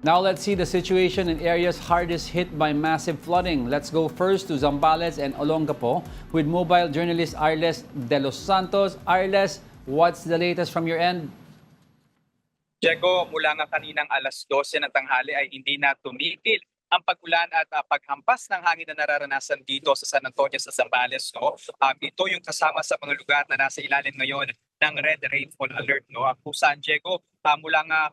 Now let's see the situation in areas hardest hit by massive flooding. Let's go first to Zambales and Olongapo with mobile journalist Arles de los Santos. Arles, what's the latest from your end? Diego, mula nga kaninang alas 12 ng tanghali ay hindi na tumigil ang pag-ulan at paghampas ng hangin na nararanasan dito sa San Antonio sa Zambales. No? Ito yung kasama sa mga lugar na nasa ilalim ngayon ng Red Rainfall Alert. No? Kung saan, Diego, mula nga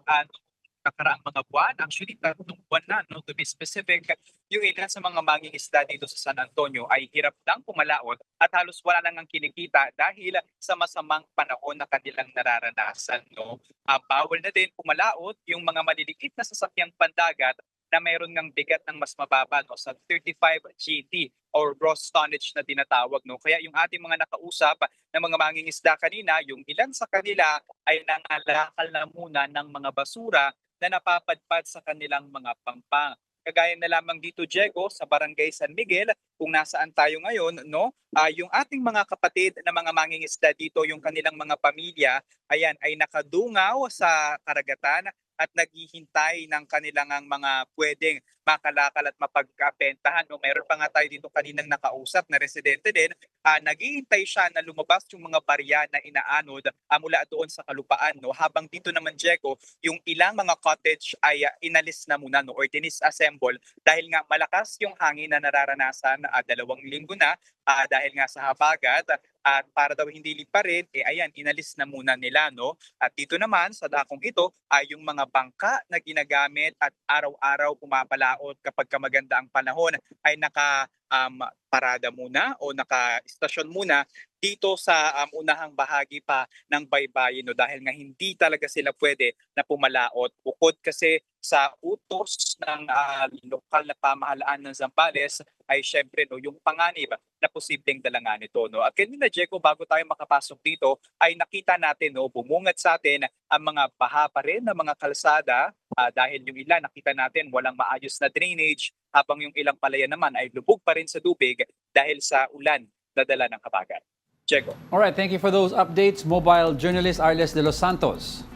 nakaraang mga buwan, actually tatlong buwan na, no, to be specific, yung ilan sa mga mangingisda dito sa San Antonio ay hirap lang pumalaot at halos wala nang ang kinikita dahil sa masamang panahon na kanilang nararanasan. No? Bawal na din pumalaot yung mga maliliit na sasakyang pandagat na mayroon ngang bigat ng mas mababa, no, sa 35 GT or gross tonnage na tinatawag. No? Kaya yung ating mga nakausap na mga mangingisda kanina, yung ilan sa kanila ay nangalakal na muna ng mga basura na napapadpad sa kanilang mga pampang. Kagaya na lamang dito, Diego, sa Barangay San Miguel, kung nasaan tayo ngayon, no? Yung ating mga kapatid na mga mangingisda dito, yung kanilang mga pamilya, ayan, ay nakadungaw sa karagatan at naghihintay ng kanilang mga pwedeng makalakal at mapagkapentahan. No? Meron pa nga tayo dito kaninang nakausap na residente din, naghihintay siya na lumabas yung mga barya na inaanod mula doon sa kalupaan. No? Habang dito naman, Diego, yung ilang mga cottage ay inalis na muna, no? Or dinisassemble dahil nga malakas yung hangin na nararanasan 2 linggo na dahil nga sa habagat at para daw hindi lipa rin, ayan, inalis na muna nila. No? At dito naman sa dakong ito ay yung mga bangka na ginagamit at araw-araw pumapalaot kapag maganda ang panahon ay parada muna o naka-istasyon muna dito sa unahang bahagi pa ng baybayin, no, dahil nga hindi talaga sila pwede na pumalaot bukod kasi sa utos ng lokal na pamahalaan ng Zambales ay syempre, no, yung panganib na posibleng dalangan nito. No. At kanina, Diego, bago tayo makapasok dito ay nakita natin, no, bumungad sa atin ang mga baha pa rin ng mga kalsada dahil yung ilan nakita natin walang maayos na drainage habang yung ilang palayan naman ay lubog pa rin sa tubig dahil sa ulan na dala ng habagat. Diego. All right, thank you for those updates. Mobile journalist Arles de los Santos.